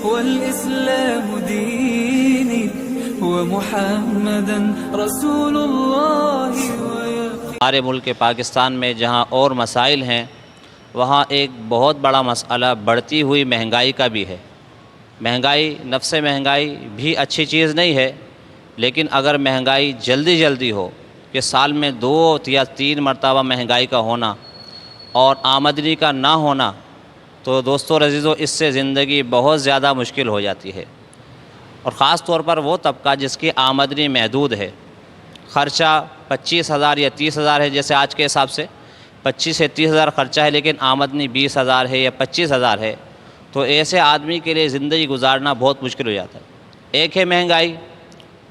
والإسلام ديني ومحمدا رسول الله ہمارے ملک پاکستان میں جہاں اور مسائل ہیں وہاں ایک بہت بڑا مسئلہ بڑھتی ہوئی مہنگائی کا بھی ہے۔ مہنگائی، نفس مہنگائی بھی اچھی چیز نہیں ہے، لیکن اگر مہنگائی جلدی ہو کہ سال میں 2 یا 3 مرتبہ مہنگائی کا ہونا اور آمدنی کا نہ ہونا، تو دوستو عزیزو اس سے زندگی بہت زیادہ مشکل ہو جاتی ہے، اور خاص طور پر وہ طبقہ جس کی آمدنی محدود ہے۔ خرچہ 25,000 یا 30,000 ہے، جیسے آج کے حساب سے 25 سے 30,000 خرچہ ہے، لیکن آمدنی 20,000 ہے یا 25,000 ہے، تو ایسے آدمی کے لیے زندگی گزارنا بہت مشکل ہو جاتا ہے۔ ایک ہے مہنگائی،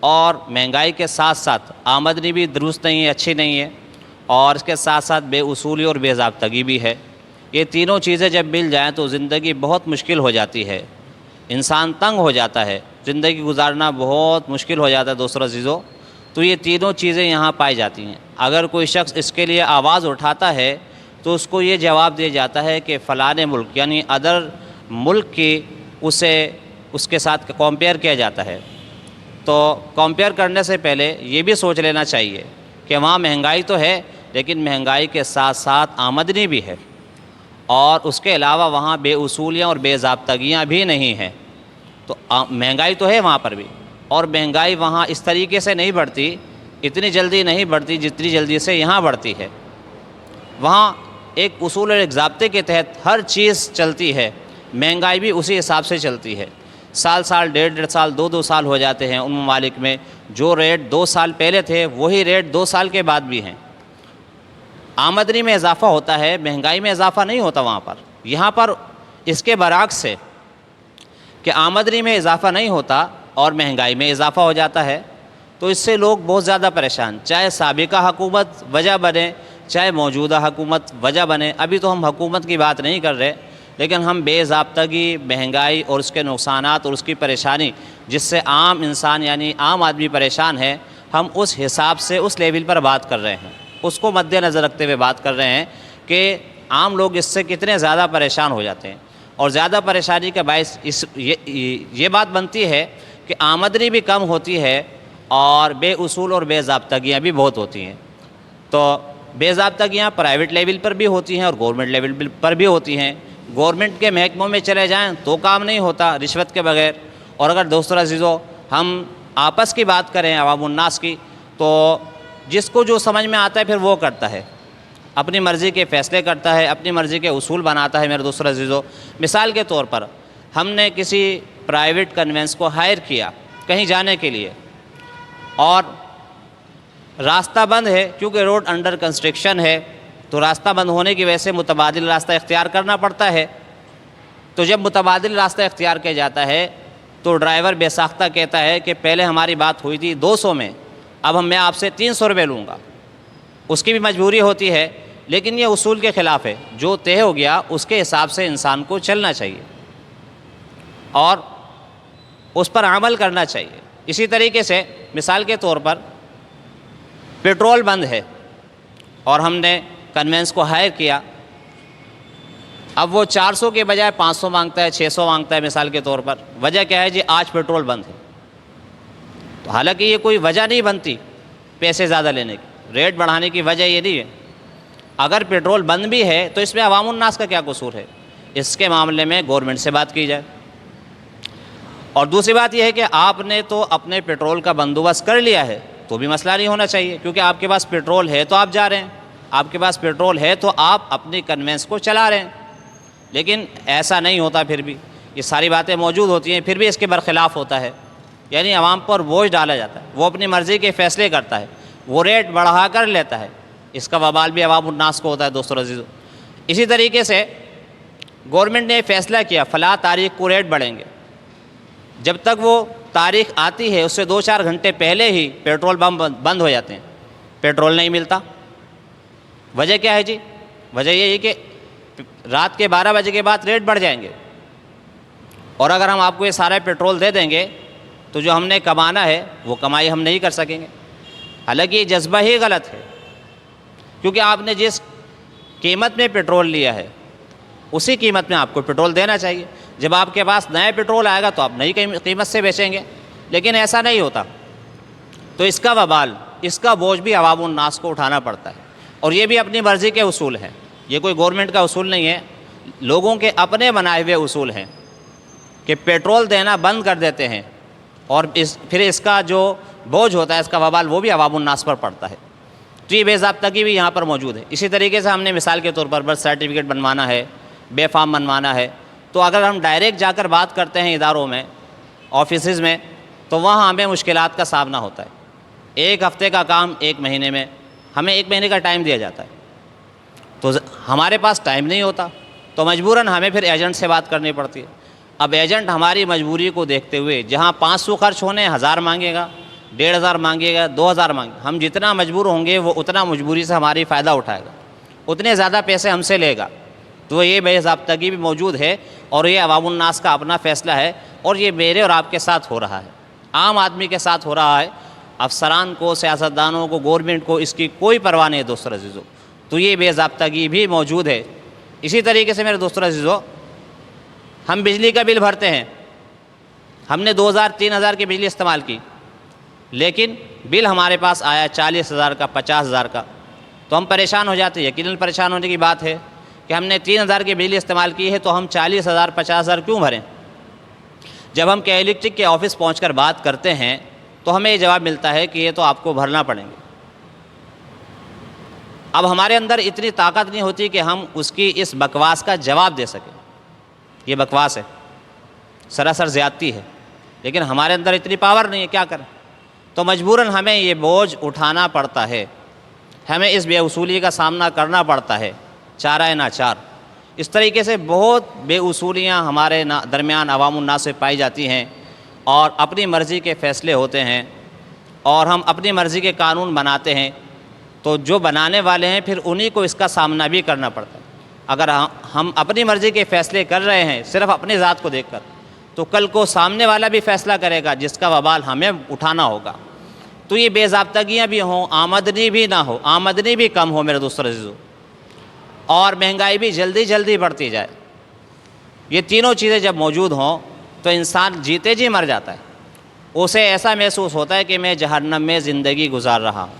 اور مہنگائی کے ساتھ ساتھ آمدنی بھی درست نہیں ہے، اچھی نہیں ہے، اور اس کے ساتھ ساتھ بے اصولی اور بے ضابطگی بھی ہے۔ یہ تینوں چیزیں جب مل جائیں تو زندگی بہت مشکل ہو جاتی ہے، انسان تنگ ہو جاتا ہے، زندگی گزارنا بہت مشکل ہو جاتا ہے دوستو عزیزو۔ تو یہ تینوں چیزیں یہاں پائی جاتی ہیں۔ اگر کوئی شخص اس کے لیے آواز اٹھاتا ہے تو اس کو یہ جواب دیا جاتا ہے کہ فلاں ملک یعنی ادر ملک کی اس کے ساتھ کمپیئر کیا جاتا ہے۔ تو کمپیئر کرنے سے پہلے یہ بھی سوچ لینا چاہیے کہ وہاں مہنگائی تو ہے، لیکن مہنگائی کے ساتھ ساتھ آمدنی بھی ہے، اور اس کے علاوہ وہاں بے اصولیاں اور بے ضابطگیاں بھی نہیں ہیں۔ تو مہنگائی تو ہے وہاں پر بھی، اور مہنگائی وہاں اس طریقے سے نہیں بڑھتی، اتنی جلدی نہیں بڑھتی جتنی جلدی سے یہاں بڑھتی ہے۔ وہاں ایک اصول اور ایک ضابطے کے تحت ہر چیز چلتی ہے، مہنگائی بھی اسی حساب سے چلتی ہے۔ سال 1.5 سال 2 سال ہو جاتے ہیں ان ممالک میں، جو ریٹ 2 سال پہلے تھے وہی ریٹ 2 سال کے بعد بھی ہیں۔ آمدنی میں اضافہ ہوتا ہے، مہنگائی میں اضافہ نہیں ہوتا وہاں پر۔ یہاں پر اس کے برعکس ہے کہ آمدنی میں اضافہ نہیں ہوتا اور مہنگائی میں اضافہ ہو جاتا ہے، تو اس سے لوگ بہت زیادہ پریشان، چاہے سابقہ حکومت وجہ بنے چاہے موجودہ حکومت وجہ بنے۔ ابھی تو ہم حکومت کی بات نہیں کر رہے، لیکن ہم بے ضابطگی، مہنگائی اور اس کے نقصانات اور اس کی پریشانی جس سے عام انسان یعنی عام آدمی پریشان ہے، ہم اس حساب سے اس لیول پر بات کر رہے ہیں، اس کو مد نظر رکھتے ہوئے بات کر رہے ہیں کہ عام لوگ اس سے کتنے زیادہ پریشان ہو جاتے ہیں۔ اور زیادہ پریشانی کا باعث یہ بات بنتی ہے کہ آمدنی بھی کم ہوتی ہے اور بے اصول اور بے ضابطگیاں بھی بہت ہوتی ہیں۔ تو بے ضابطگیاں پرائیویٹ لیول پر بھی ہوتی ہیں اور گورنمنٹ لیول پر بھی ہوتی ہیں۔ گورنمنٹ کے محکموں میں چلے جائیں تو کام نہیں ہوتا رشوت کے بغیر۔ اور اگر دوستو عزیزو ہم آپس کی بات کریں، عوام الناس کی، تو جس کو جو سمجھ میں آتا ہے پھر وہ کرتا ہے، اپنی مرضی کے فیصلے کرتا ہے، اپنی مرضی کے اصول بناتا ہے۔ میرے دوستو عزیزو، مثال کے طور پر ہم نے کسی پرائیویٹ کنوینس کو ہائر کیا کہیں جانے کے لیے، اور راستہ بند ہے کیونکہ روڈ انڈر کنسٹرکشن ہے، تو راستہ بند ہونے کی وجہ سے متبادل راستہ اختیار کرنا پڑتا ہے۔ تو جب متبادل راستہ اختیار کیا جاتا ہے تو ڈرائیور بے ساختہ کہتا ہے کہ پہلے ہماری بات ہوئی تھی 200 میں، اب میں آپ سے 300 روپے لوں گا۔ اس کی بھی مجبوری ہوتی ہے، لیکن یہ اصول کے خلاف ہے۔ جو طے ہو گیا اس کے حساب سے انسان کو چلنا چاہیے اور اس پر عمل کرنا چاہیے۔ اسی طریقے سے مثال کے طور پر پیٹرول بند ہے اور ہم نے کنوینس کو ہائر کیا، اب وہ 400 کے بجائے 500 مانگتا ہے، 600 مانگتا ہے مثال کے طور پر۔ وجہ کیا ہے جی؟ آج پیٹرول بند ہے۔ تو حالانکہ یہ کوئی وجہ نہیں بنتی پیسے زیادہ لینے کی، ریٹ بڑھانے کی وجہ یہ نہیں ہے۔ اگر پیٹرول بند بھی ہے تو اس میں عوام الناس کا کیا قصور ہے؟ اس کے معاملے میں گورنمنٹ سے بات کی جائے۔ اور دوسری بات یہ ہے کہ آپ نے تو اپنے پیٹرول کا بندوبست کر لیا ہے تو بھی مسئلہ نہیں ہونا چاہیے، کیونکہ آپ کے پاس پیٹرول ہے تو آپ جا رہے ہیں، آپ کے پاس پیٹرول ہے تو آپ اپنی کنوینس کو چلا رہے ہیں۔ لیکن ایسا نہیں ہوتا، پھر بھی یہ ساری باتیں موجود ہوتی ہیں، پھر بھی اس کے برخلاف ہوتا ہے، یعنی عوام پر بوجھ ڈالا جاتا ہے، وہ اپنی مرضی کے فیصلے کرتا ہے، وہ ریٹ بڑھا کر لیتا ہے۔ اس کا وبال بھی عوام الناس کو ہوتا ہے دوستو عزیزو۔ اسی طریقے سے گورنمنٹ نے فیصلہ کیا فلاں تاریخ کو ریٹ بڑھیں گے، جب تک وہ تاریخ آتی ہے اس سے 2-4 گھنٹے پہلے ہی پیٹرول پمپ بند ہو جاتے ہیں، پیٹرول نہیں ملتا۔ وجہ کیا ہے جی؟ وجہ یہ ہے کہ رات کے 12 بجے کے بعد ریٹ بڑھ جائیں گے، اور اگر ہم آپ کو یہ سارا پیٹرول دے دیں گے تو جو ہم نے کمانا ہے وہ کمائی ہم نہیں کر سکیں گے۔ حالانکہ یہ جذبہ ہی غلط ہے، کیونکہ آپ نے جس قیمت میں پیٹرول لیا ہے اسی قیمت میں آپ کو پیٹرول دینا چاہیے۔ جب آپ کے پاس نئے پیٹرول آئے گا تو آپ نئی قیمت سے بیچیں گے، لیکن ایسا نہیں ہوتا۔ تو اس کا وبال، اس کا بوجھ بھی عوام الناس کو اٹھانا پڑتا ہے، اور یہ بھی اپنی مرضی کے اصول ہیں، یہ کوئی گورنمنٹ کا اصول نہیں ہے، لوگوں کے اپنے بنائے ہوئے اصول ہیں کہ پیٹرول دینا بند کر دیتے ہیں، اور پھر اس کا جو بوجھ ہوتا ہے، اس کا وبال، وہ بھی عوام الناس پر پڑتا ہے۔ تو یہ بے ضابطگی بھی یہاں پر موجود ہے۔ اسی طریقے سے ہم نے مثال کے طور پر برتھ سرٹیفکیٹ بنوانا ہے، بے فارم بنوانا ہے، تو اگر ہم ڈائریکٹ جا کر بات کرتے ہیں اداروں میں، آفیسز میں، تو وہاں ہمیں مشکلات کا سامنا ہوتا ہے۔ ایک ہفتے کا کام 1 مہینے میں، ہمیں 1 مہینے کا ٹائم دیا جاتا ہے، تو ہمارے پاس ٹائم نہیں ہوتا، تو مجبوراً ہمیں پھر ایجنٹ سے بات کرنی پڑتی ہے۔ اب ایجنٹ ہماری مجبوری کو دیکھتے ہوئے جہاں 500 خرچ ہونے 1000 مانگے گا، 1500 مانگے گا، 2000 مانگے گا، ہم جتنا مجبور ہوں گے وہ اتنا مجبوری سے ہماری فائدہ اٹھائے گا، اتنے زیادہ پیسے ہم سے لے گا۔ تو یہ بے ضابطگی بھی موجود ہے، اور یہ عوام الناس کا اپنا فیصلہ ہے، اور یہ میرے اور آپ کے ساتھ ہو رہا ہے، عام آدمی کے ساتھ ہو رہا ہے۔ افسران کو، سیاستدانوں کو، گورنمنٹ کو اس کی کوئی پرواہ نہیں ہے دوستو عزیزو۔ تو یہ بے ضابطگی بھی موجود ہے۔ اسی طریقے سے میرے دوستو عزیزو، ہم بجلی کا بل بھرتے ہیں، ہم نے 2000-3000 کی بجلی استعمال کی، لیکن بل ہمارے پاس آیا 40,000 کا، 50,000 کا، تو ہم پریشان ہو جاتے ہیں۔ یقیناً پریشان ہونے کی بات ہے کہ ہم نے 3000 کی بجلی استعمال کی ہے، تو ہم 40,000 50,000 کیوں بھریں؟ جب ہم کے الیکٹرک کے آفس پہنچ کر بات کرتے ہیں تو ہمیں یہ جواب ملتا ہے کہ یہ تو آپ کو بھرنا پڑیں گے۔ اب ہمارے اندر اتنی طاقت نہیں ہوتی کہ ہم اس کی اس بکواس کا جواب دے سکیں، یہ بکواس ہے، سراسر زیادتی ہے، لیکن ہمارے اندر اتنی پاور نہیں ہے، کیا کریں؟ تو مجبوراً ہمیں یہ بوجھ اٹھانا پڑتا ہے، ہمیں اس بے اصولی کا سامنا کرنا پڑتا ہے، چارہ ناچار۔ اس طریقے سے بہت بے اصولیاں ہمارے درمیان عوام الناس سے پائی جاتی ہیں، اور اپنی مرضی کے فیصلے ہوتے ہیں، اور ہم اپنی مرضی کے قانون بناتے ہیں، تو جو بنانے والے ہیں پھر انہی کو اس کا سامنا بھی کرنا پڑتا ہے۔ اگر ہم اپنی مرضی کے فیصلے کر رہے ہیں صرف اپنی ذات کو دیکھ کر، تو کل کو سامنے والا بھی فیصلہ کرے گا جس کا وبال ہمیں اٹھانا ہوگا۔ تو یہ بے ضابطگیاں بھی ہوں، آمدنی بھی نہ ہو، آمدنی بھی کم ہو میرے دوستو عزیزو، اور مہنگائی بھی جلدی بڑھتی جائے، یہ تینوں چیزیں جب موجود ہوں تو انسان جیتے جی مر جاتا ہے، اسے ایسا محسوس ہوتا ہے کہ میں جہنم میں زندگی گزار رہا ہوں،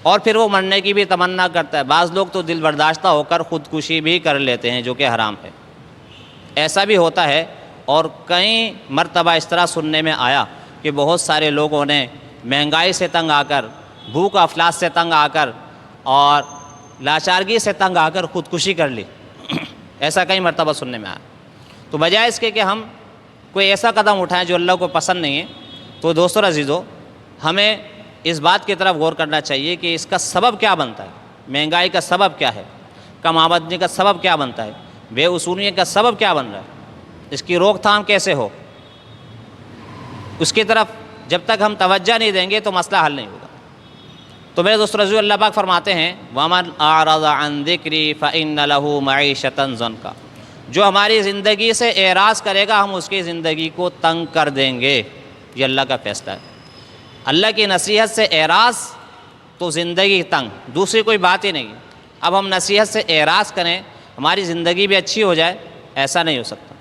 اور پھر وہ مرنے کی بھی تمنا کرتا ہے۔ بعض لوگ تو دل برداشتہ ہو کر خودکشی بھی کر لیتے ہیں، جو کہ حرام ہے، ایسا بھی ہوتا ہے۔ اور کئی مرتبہ اس طرح سننے میں آیا کہ بہت سارے لوگوں نے مہنگائی سے تنگ آ کر، بھوک افلاس سے تنگ آ کر، اور لاچارگی سے تنگ آ کر خودکشی کر لی، ایسا کئی مرتبہ سننے میں آیا۔ تو بجائے اس کے کہ ہم کوئی ایسا قدم اٹھائیں جو اللہ کو پسند نہیں ہے، تو دوستو عزیزو، ہمیں اس بات کی طرف غور کرنا چاہیے کہ اس کا سبب کیا بنتا ہے، مہنگائی کا سبب کیا ہے، کم آمدنی کا سبب کیا بنتا ہے، بے اصولیت کا سبب کیا بن رہا ہے، اس کی روک تھام کیسے ہو، اس کی طرف جب تک ہم توجہ نہیں دیں گے تو مسئلہ حل نہیں ہوگا۔ تو میرے دوست رضو، اللہ پاک فرماتے ہیں وَمَنْ أَعْرَضَ عَنْ ذِكْرِي فَإِنَّ لَهُ مَعِيشَةً ضَنْكَ، جو ہماری زندگی سے اعراض کرے گا ہم اس کی زندگی کو تنگ کر دیں گے، یہ اللہ کا فیصلہ ہے۔ اللہ کی نصیحت سے اعراض تو زندگی تنگ، دوسری کوئی بات ہی نہیں ہے۔ اب ہم نصیحت سے اعراض کریں ہماری زندگی بھی اچھی ہو جائے، ایسا نہیں ہو سکتا۔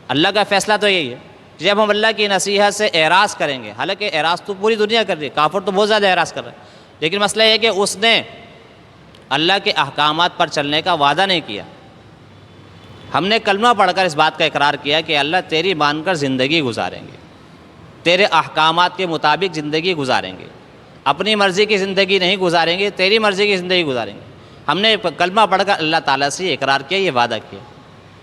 اللہ کا فیصلہ تو یہی ہے، جب ہم اللہ کی نصیحت سے اعراض کریں گے، حالانکہ اعراض تو پوری دنیا کر رہی ہے، کافر تو بہت زیادہ اعراض کر رہے ہیں، لیکن مسئلہ یہ ہے کہ اس نے اللہ کے احکامات پر چلنے کا وعدہ نہیں کیا۔ ہم نے کلمہ پڑھ کر اس بات کا اقرار کیا کہ اللہ تیری مان کر زندگی گزاریں گے، تیرے احکامات کے مطابق زندگی گزاریں گے، اپنی مرضی کی زندگی نہیں گزاریں گے، تیری مرضی کی زندگی گزاریں گے۔ ہم نے کلمہ پڑھ کر اللہ تعالیٰ سے یہ اقرار کیا، یہ وعدہ کیا۔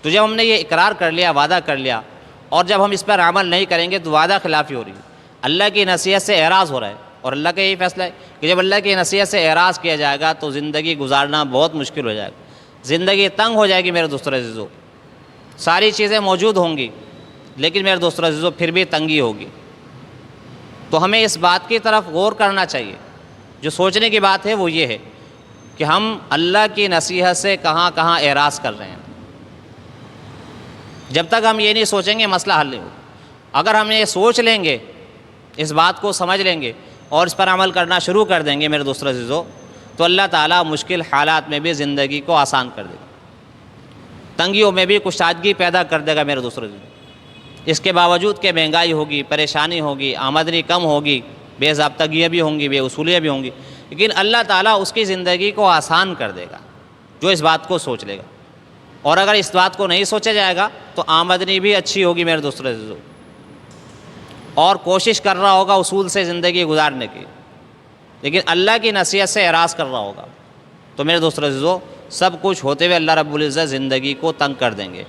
تو جب ہم نے یہ اقرار کر لیا، وعدہ کر لیا، اور جب ہم اس پر عمل نہیں کریں گے تو وعدہ خلافی ہو رہی ہے، اللہ کی نصیحت سے اعراض ہو رہا ہے۔ اور اللہ کا یہی فیصلہ ہے کہ جب اللہ کی نصیحت سے اعراض کیا جائے گا تو زندگی گزارنا بہت مشکل ہو جائے گا، زندگی تنگ ہو جائے گی میرے دوستو عزیزو۔ ساری چیزیں موجود ہوں گی لیکن میرے دوستو عزیزو پھر بھی تنگی ہوگی۔ تو ہمیں اس بات کی طرف غور کرنا چاہیے، جو سوچنے کی بات ہے وہ یہ ہے کہ ہم اللہ کی نصیحت سے کہاں کہاں اعراض کر رہے ہیں۔ جب تک ہم یہ نہیں سوچیں گے مسئلہ حل نہیں ہوگا۔ اگر ہم یہ سوچ لیں گے، اس بات کو سمجھ لیں گے اور اس پر عمل کرنا شروع کر دیں گے میرے دوستو عزیزو، تو اللہ تعالیٰ مشکل حالات میں بھی زندگی کو آسان کر دے گا۔ تنگیوں میں بھی کشادگی پیدا کر دے گا میرے دوستوں۔ اس کے باوجود کہ مہنگائی ہوگی، پریشانی ہوگی، آمدنی کم ہوگی، بے ضابطگیاں بھی ہوں گی، بے اصولیاں بھی ہوں گی، لیکن اللہ تعالیٰ اس کی زندگی کو آسان کر دے گا جو اس بات کو سوچ لے گا۔ اور اگر اس بات کو نہیں سوچا جائے گا تو آمدنی بھی اچھی ہوگی میرے دوستوں، اور کوشش کر رہا ہوگا اصول سے زندگی گزارنے کی، لیکن اللہ کی نصیحت سے اعراض کر رہا ہوگا، تو میرے دوستوں سب کچھ ہوتے ہوئے اللہ رب العزت زندگی کو تنگ کر دیں گے۔